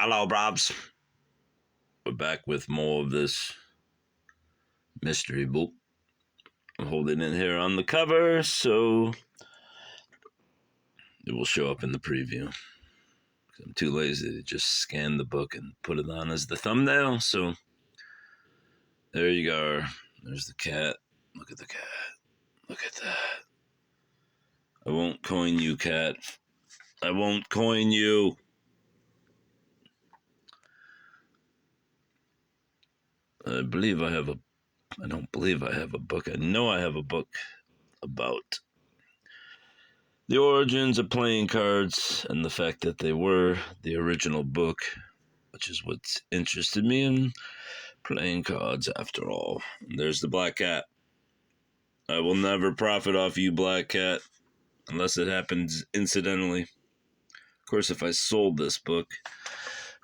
Hello, Brobs. We're back with more of this mystery book. I'm holding it here on the cover, so it will show up in the preview. I'm too lazy to just scan the book and put it on as the thumbnail, so there you go. There's the cat. Look at the cat. Look at that. I won't coin you, cat. I won't coin you. I don't believe I have a book. I know I have a book about the origins of playing cards and the fact that they were the original book, which is what interested me in playing cards after all. And there's the black cat. I will never profit off you, black cat, unless it happens incidentally. Of course, if I sold this book,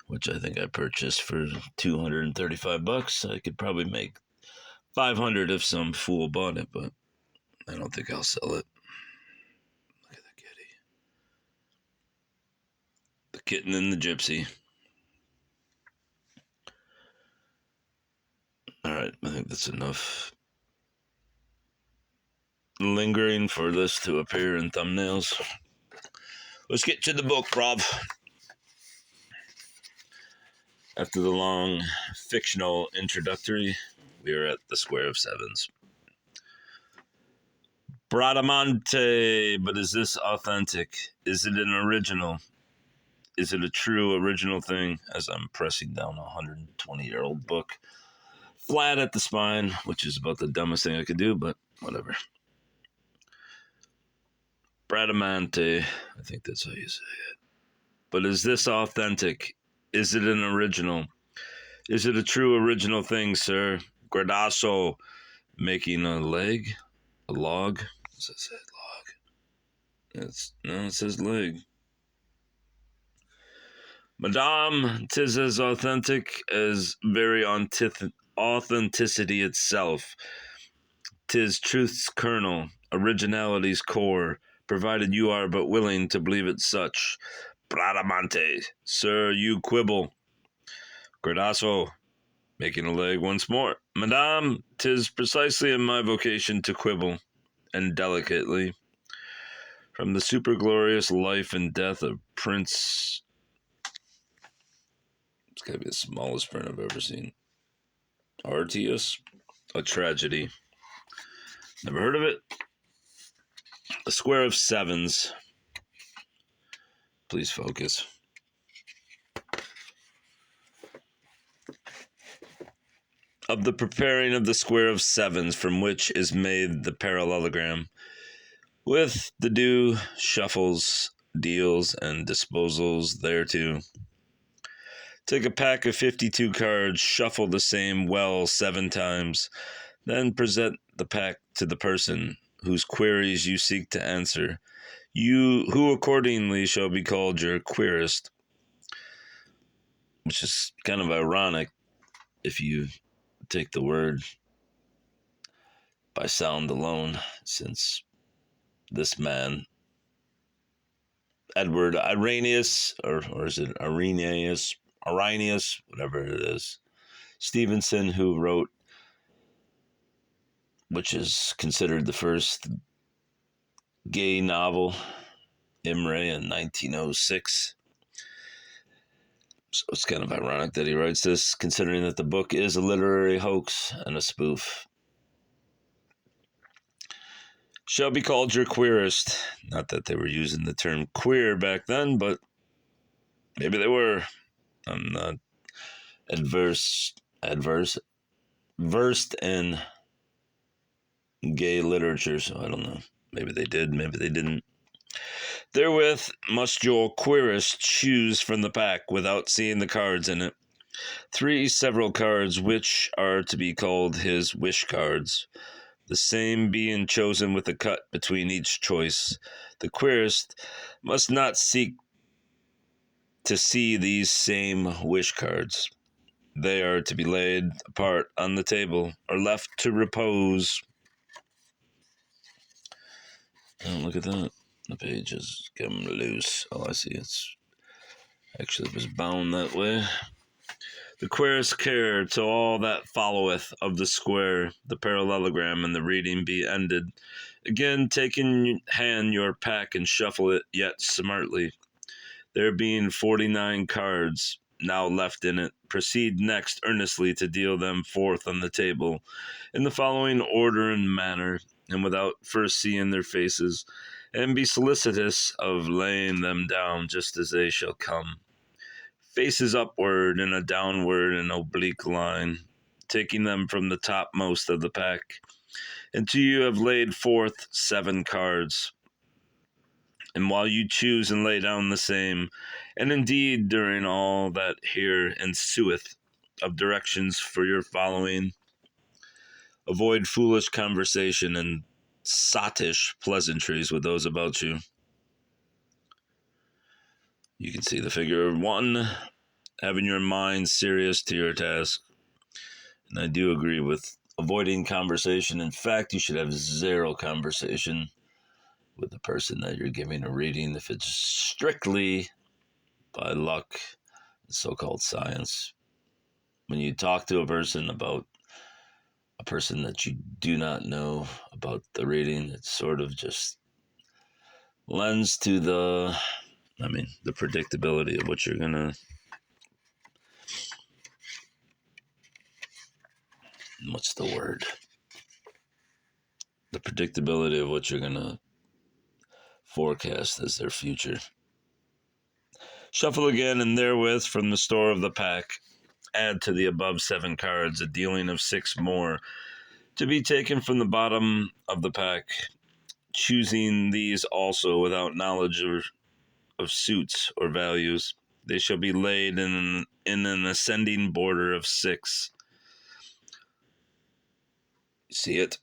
which I think I purchased for $235, I could probably make $500 if some fool bought it, but I don't think I'll sell it. Look at the kitty. The kitten and the gypsy. Alright, I think that's enough lingering for this to appear in thumbnails. Let's get to the book, Rob. After the long fictional introductory, we are at the Square of Sevens. Bradamante, but is this authentic? Is it an original? Is it a true original thing? As I'm pressing down a 120-year-old book, flat at the spine, which is about the dumbest thing I could do, but whatever. Bradamante, I think that's how you say it. But is this authentic? Is it an original? Is it a true original thing, sir? Gradasso, making a leg? A log? Does it say log? No, it says leg. Madame, 'tis as authentic as very authenticity itself. 'Tis truth's kernel, originality's core, provided you are but willing to believe it such. Bradamante, sir, you quibble. Gradasso, making a leg once more. Madame, 'tis precisely in my vocation to quibble, and delicately. From the superglorious life and death of Prince... It's gotta be the smallest print I've ever seen. Authoritative, a tragedy. Never heard of it. A Square of Sevens. Please focus. Of the preparing of the Square of Sevens, from which is made the parallelogram, with the due shuffles, deals, and disposals thereto. Take a pack of 52 cards, shuffle the same well 7 times, then present the pack to the person whose queries you seek to answer, who accordingly shall be called your querist, which is kind of ironic if you take the word by sound alone, since this man, Edward Irenaeus, or is it Irenaeus, whatever it is, Stevenson, who wrote, which is considered the first gay novel, Imre, in 1906. So it's kind of ironic that he writes this, considering that the book is a literary hoax and a spoof. Shall be called your queerist. Not that they were using the term queer back then, but maybe they were. I'm not versed in gay literature, so I don't know. Maybe they did, maybe they didn't. Therewith must your querist choose from the pack, without seeing the cards in it, 3 several cards, which are to be called his wish cards, the same being chosen with a cut between each choice. The querist must not seek to see these same wish cards. They are to be laid apart on the table, or left to repose. Oh, look at that. The page is come loose. Oh, I see. It's Actually, it was bound that way. The queerest care to all that followeth of the square, the parallelogram, and the reading be ended. Again, take in hand your pack and shuffle it yet smartly. There being 49 cards now left in it, proceed next earnestly to deal them forth on the table, in the following order and manner, and without first seeing their faces, and be solicitous of laying them down just as they shall come. Faces upward in a downward and oblique line, taking them from the topmost of the pack, until you have laid forth 7 cards. And while you choose and lay down the same, and indeed during all that here ensueth of directions for your following, avoid foolish conversation and sottish pleasantries with those about you. You can see the figure of 1, having your mind serious to your task. And I do agree with avoiding conversation. In fact, you should have 0 conversation with the person that you're giving a reading if it's strictly by luck, so-called science. When you talk to a person about a person that you do not know about the reading, it sort of just lends to the predictability of what you're gonna, what's the word? The predictability of what you're gonna forecast as their future. Shuffle again, and therewith from the store of the pack, add to the above 7 cards a dealing of 6 more, to be taken from the bottom of the pack, choosing these also without knowledge of suits or values. They shall be laid in an ascending border of 6. See it?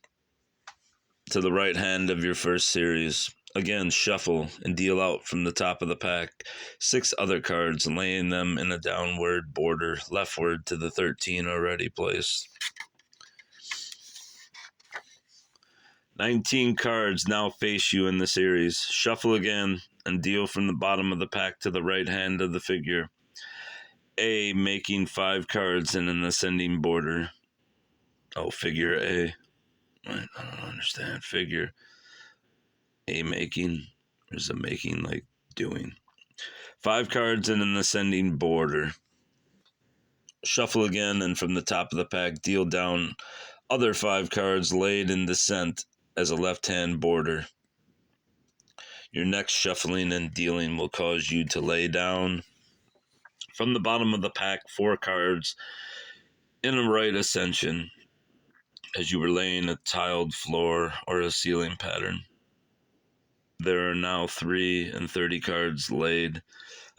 To the right hand of your first series. Again, shuffle and deal out from the top of the pack 6 other cards, laying them in a downward border leftward to the 13 already placed. 19 cards now face you in the series. Shuffle again and deal from the bottom of the pack to the right hand of the figure A, making 5 cards in an ascending border. Oh, figure A. I don't understand. Figure A making. There's a making like doing. 5 cards in an ascending border. Shuffle again, and from the top of the pack, deal down other 5 cards laid in descent as a left-hand border. Your next shuffling and dealing will cause you to lay down from the bottom of the pack 4 cards in a right ascension, as you were laying a tiled floor or a ceiling pattern. There are now 3 and 30 cards laid.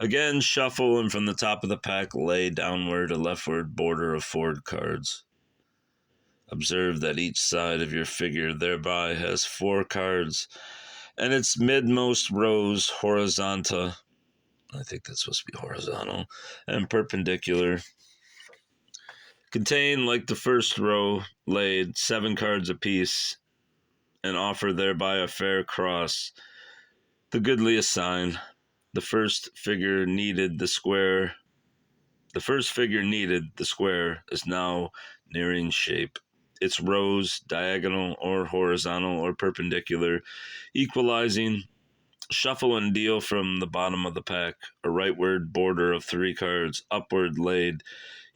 Again, shuffle, and from the top of the pack, lay downward a leftward border of 4 cards. Observe that each side of your figure thereby has 4 cards, and its midmost rows horizontal. I think that's supposed to be horizontal, and perpendicular. Contain, like the first row, laid 7 cards apiece, and offer thereby a fair cross, the goodliest sign. The first figure needed, the square is now nearing shape. Its rows, diagonal or horizontal or perpendicular, equalizing. Shuffle and deal from the bottom of the pack a rightward border of 3 cards, upward laid.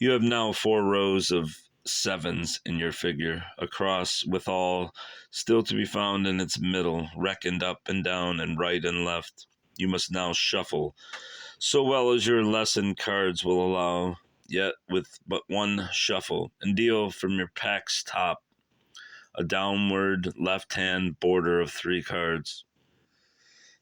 You have now 4 rows of 7s in your figure, a cross withal still to be found in its middle, reckoned up and down and right and left. You must now shuffle, so well as your lesson cards will allow, yet with but 1 shuffle, and deal from your pack's top a downward left-hand border of 3 cards.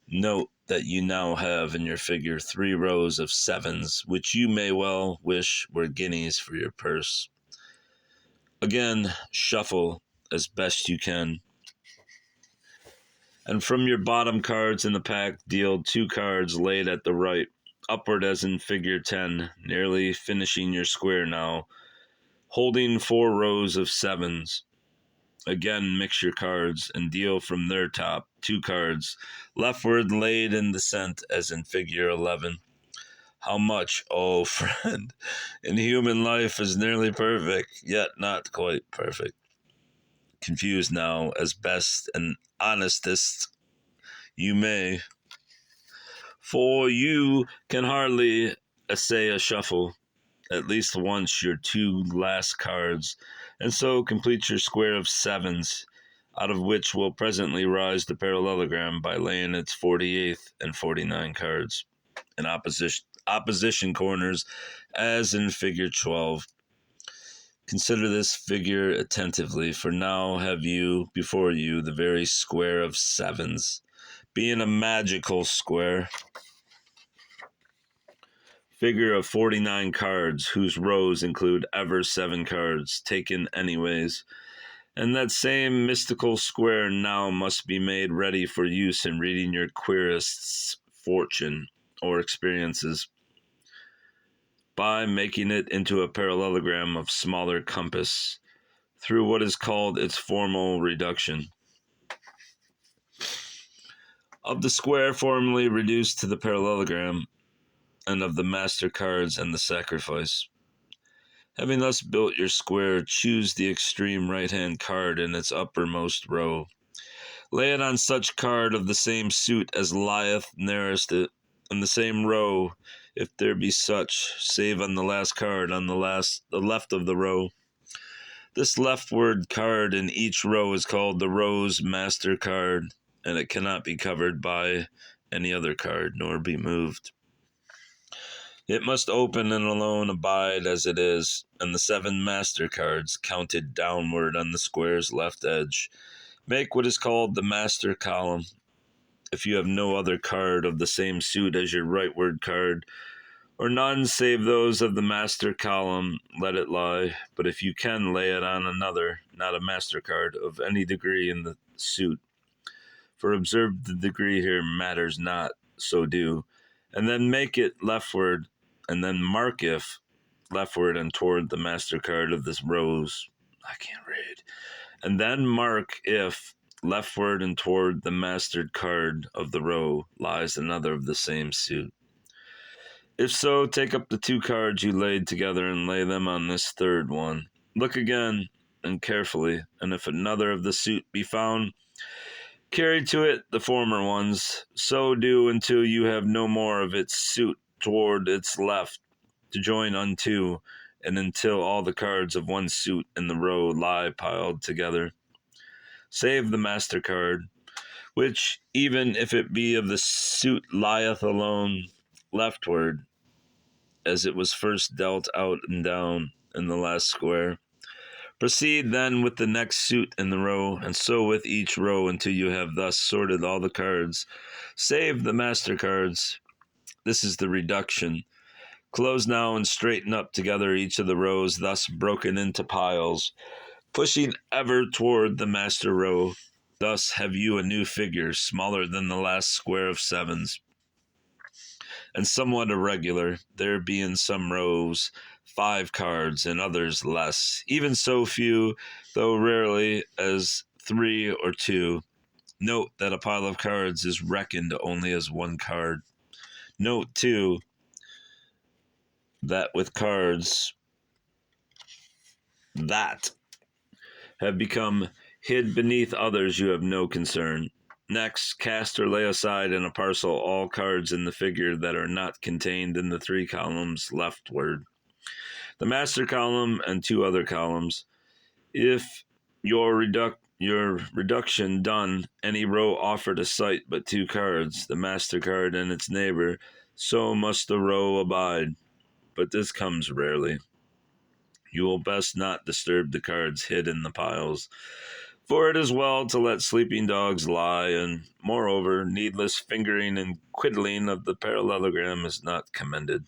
Note that you now have in your figure 3 rows of 7s, which you may well wish were guineas for your purse. Again, shuffle as best you can. And from your bottom cards in the pack, deal 2 cards laid at the right, upward as in figure 10, nearly finishing your square now, holding 4 rows of 7s. Again, mix your cards and deal from their top 2 cards, leftward laid in descent as in figure 11. How much, oh friend, in human life is nearly perfect, yet not quite perfect. Confused now as best and honestest you may, for you can hardly essay a shuffle, at least once your two last cards, and so complete your square of sevens, out of which will presently rise the parallelogram by laying its 48th and 49 cards in opposition corners, as in figure 12. Consider this figure attentively, for now have you before you the very square of sevens, being a magical square, figure of 49 cards, whose rows include ever 7 cards, taken anyways. And that same mystical square now must be made ready for use in reading your querist's fortune or experiences, by making it into a parallelogram of smaller compass, through what is called its formal reduction. Of the square formerly reduced to the parallelogram, and of the master cards and the sacrifice. Having thus built your square, choose the extreme right-hand card in its uppermost row. Lay it on such card of the same suit as lieth nearest it, in the same row, if there be such, save on the last card on the left of the row. This leftward card in each row is called the row's master card, and it cannot be covered by any other card, nor be moved. It must open and alone abide as it is, and the 7 master cards, counted downward on the square's left edge, make what is called the master column. If you have no other card of the same suit as your rightward card, or none save those of the master column, let it lie. But if you can, lay it on another, not a master card, of any degree in the suit. For observe the degree here matters not, so do. And then make it leftward, and then mark if leftward and toward the master card of this rose. I can't read. And then mark if leftward and toward the mastered card of the row lies another of the same suit. If so, take up the 2 cards you laid together and lay them on this third one. Look again and carefully, and if another of the suit be found, carry to it the former ones. So do until you have no more of its suit toward its left to join unto, and until all the cards of one suit in the row lie piled together, save the master card, which, even if it be of the suit lieth alone leftward, as it was first dealt out and down in the last square. Proceed then with the next suit in the row, and so with each row until you have thus sorted all the cards, save the master cards. This is the reduction. Close now and straighten up together each of the rows thus broken into piles, pushing ever toward the master row. Thus have you a new figure, smaller than the last square of sevens, and somewhat irregular, there be in some rows 5 cards, and others less, even so few, though rarely, as 3 or 2. Note that a pile of cards is reckoned only as 1 card. Note, too, that with cards that have become hid beneath others you have no concern. Next, cast or lay aside in a parcel all cards in the figure that are not contained in the 3 columns leftward, the master column and 2 other columns. If your reduction done, any row offered a sight but 2 cards, the master card and its neighbor, so must the row abide. But this comes rarely. You will best not disturb the cards hid in the piles, for it is well to let sleeping dogs lie, and, moreover, needless fingering and quiddling of the parallelogram is not commended.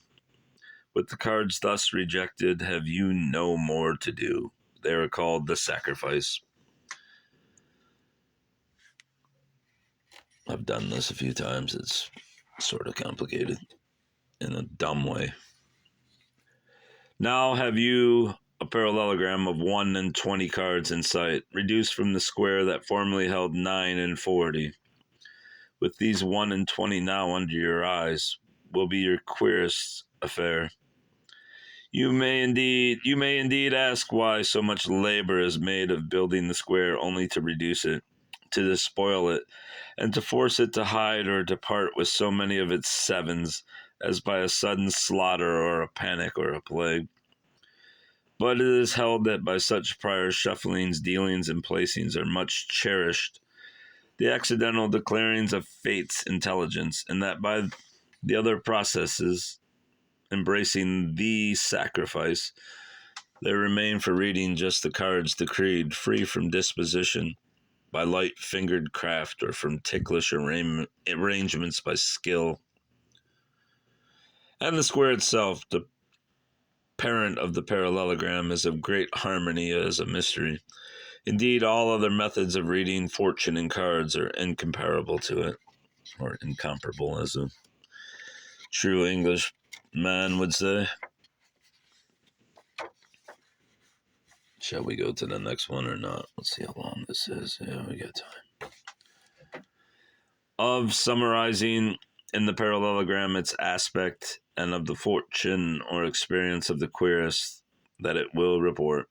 With the cards thus rejected, have you no more to do. They are called the sacrifice. I've done this a few times. It's sort of complicated in a dumb way. Now have you a parallelogram of 1 and 20 cards in sight, reduced from the square that formerly held 9 and 40. With these 1 and 20 now under your eyes, will be your queerest affair. You may indeed ask why so much labor is made of building the square only to reduce it, to despoil it, and to force it to hide or depart with so many of its sevens, as by a sudden slaughter or a panic or a plague. But it is held that by such prior shufflings, dealings, and placings are much cherished the accidental declarings of fate's intelligence, and that by the other processes, embracing the sacrifice, there remain for reading just the cards decreed, free from disposition, by light-fingered craft, or from ticklish arrangements by skill. And the square itself, the parent of the parallelogram, is of great harmony as a mystery. Indeed, all other methods of reading fortune in cards are incomparable to it, or incomparable, as a true English man would say. Shall we go to the next one or not? Let's see how long this is. Yeah, we got time. Of summarizing in the parallelogram its aspect, and of the fortune or experience of the querist that it will report.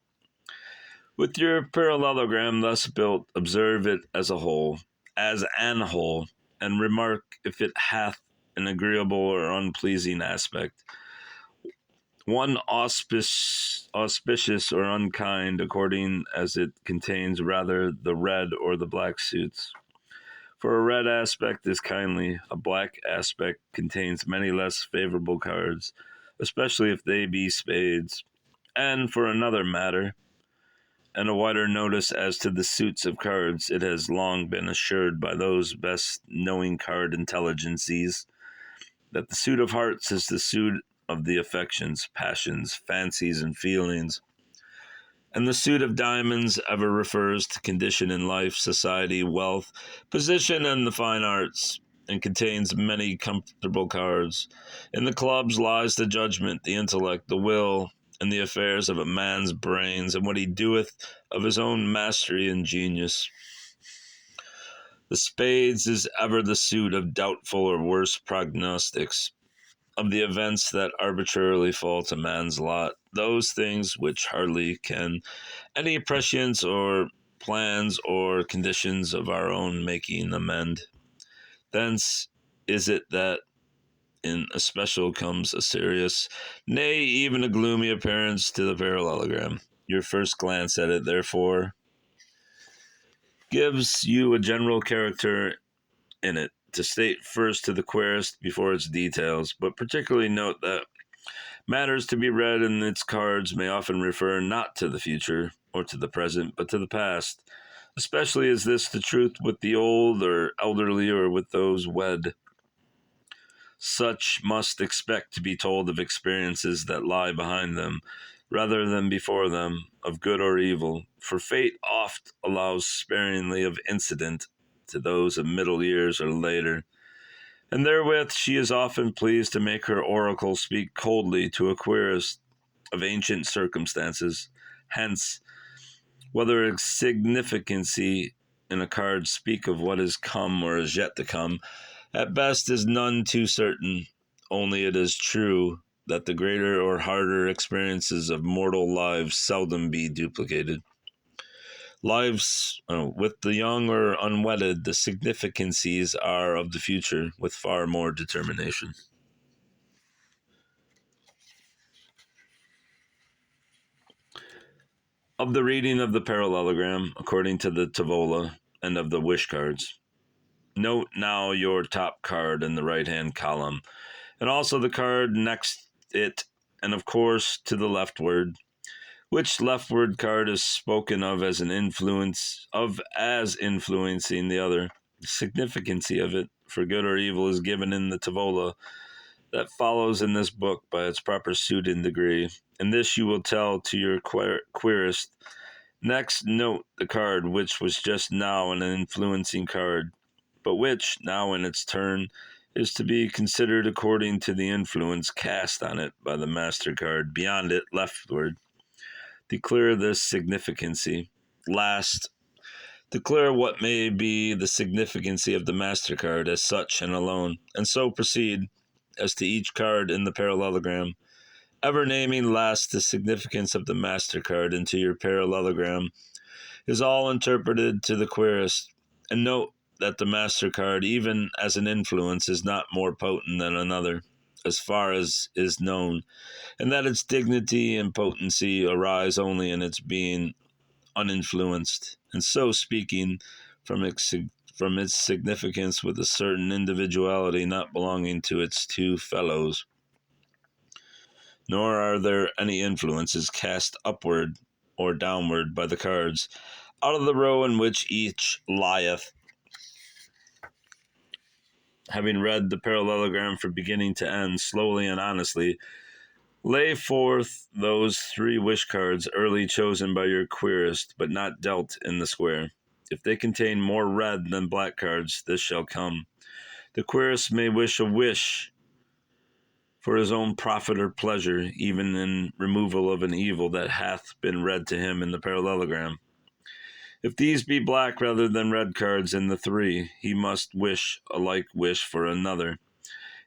With your parallelogram thus built, observe it as a whole, as an whole, and remark if it hath an agreeable or unpleasing aspect, one auspicious or unkind, according as it contains rather the red or the black suits. For a red aspect is kindly, a black aspect contains many less favorable cards, especially if they be spades. And for another matter, and a wider notice as to the suits of cards, it has long been assured by those best knowing card intelligencies that the suit of hearts is the suit of the affections, passions, fancies, and feelings, and the suit of diamonds ever refers to condition in life, society, wealth, position, and the fine arts, and contains many comfortable cards. In the clubs lies the judgment, the intellect, the will, and the affairs of a man's brains, and what he doeth of his own mastery and genius. The spades is ever the suit of doubtful or worse prognostics, of the events that arbitrarily fall to man's lot, those things which hardly can any prescience or plans or conditions of our own making amend. Thence is it that in especial comes a serious, nay, even a gloomy appearance to the parallelogram. Your first glance at it, therefore, gives you a general character in it, to state first to the querist before its details, but particularly note that matters to be read in its cards may often refer not to the future or to the present, but to the past. Especially is this the truth with the old or elderly, or with those wed. Such must expect to be told of experiences that lie behind them, rather than before them, of good or evil, for fate oft allows sparingly of incident to those of middle years or later, and therewith she is often pleased to make her oracle speak coldly to a querist of ancient circumstances. Hence, whether a significancy in a card speak of what is come or is yet to come, at best is none too certain, only it is true that the greater or harder experiences of mortal lives seldom be duplicated. Lives with the young or unwedded, the significancies are of the future with far more determination. Of the reading of the parallelogram, according to the Tavola, and of the wish cards. Note now your top card in the right-hand column, and also the card next it, and of course to the leftward, which leftward card is spoken of as as influencing the other. The significancy of it, for good or evil, is given in the Tavola that follows in this book by its proper suit and degree, and this you will tell to your querist. Next, note the card which was just now an influencing card, but which, now in its turn, is to be considered according to the influence cast on it by the master card beyond it leftward. Declare this significancy. Last, declare what may be the significancy of the MasterCard as such and alone, and so proceed, as to each card in the parallelogram, ever naming last the significance of the master card into your parallelogram, is all interpreted to the querist. And note that the master card, even as an influence, is not more potent than another, as far as is known, and that its dignity and potency arise only in its being uninfluenced, and so speaking from its significance with a certain individuality not belonging to its two fellows. Nor are there any influences cast upward or downward by the cards out of the row in which each lieth. Having read the parallelogram from beginning to end, slowly and honestly, lay forth those 3 wish cards early chosen by your querist, but not dealt in the square. If they contain more red than black cards, this shall come. The querist may wish a wish for his own profit or pleasure, even in removal of an evil that hath been read to him in the parallelogram. If these be black rather than red cards in the 3, he must wish a like wish for another.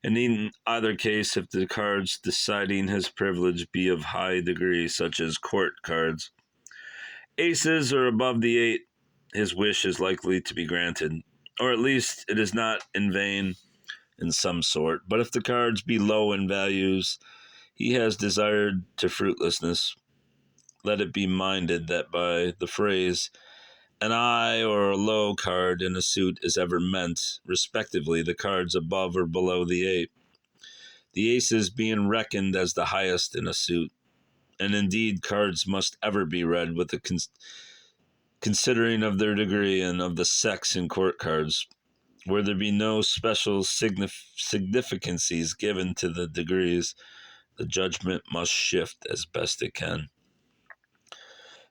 And in either case, if the cards deciding his privilege be of high degree, such as court cards, aces or above the 8, his wish is likely to be granted, or at least it is not in vain in some sort. But if the cards be low in values, he has desired to fruitlessness. Let it be minded that by the phrase, an high or a low card in a suit is ever meant, respectively, the cards above or below the 8, the aces being reckoned as the highest in a suit. And indeed, cards must ever be read with the considering of their degree and of the sex in court cards, where there be no special significancies given to the degrees. The judgment must shift as best it can.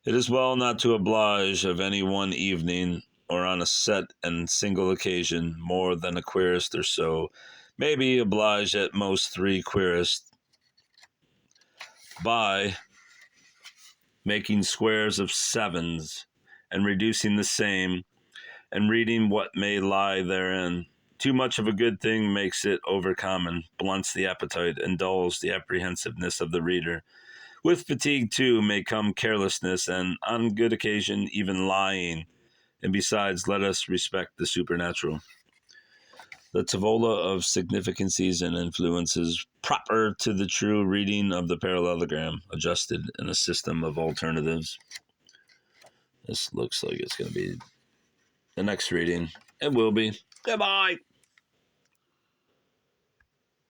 It is well not to oblige of any one evening, or on a set and single occasion, more than a querist or so may be obliged at most 3 querists, by making squares of 7s, and reducing the same, and reading what may lie therein. Too much of a good thing makes it overcommon, blunts the appetite, and dulls the apprehensiveness of the reader. With fatigue, too, may come carelessness, and, on good occasion, even lying. And besides, let us respect the supernatural. The Tavola of significancies and influences proper to the true reading of the parallelogram, adjusted in a system of alternatives. This looks like it's going to be the next reading. It will be. Goodbye.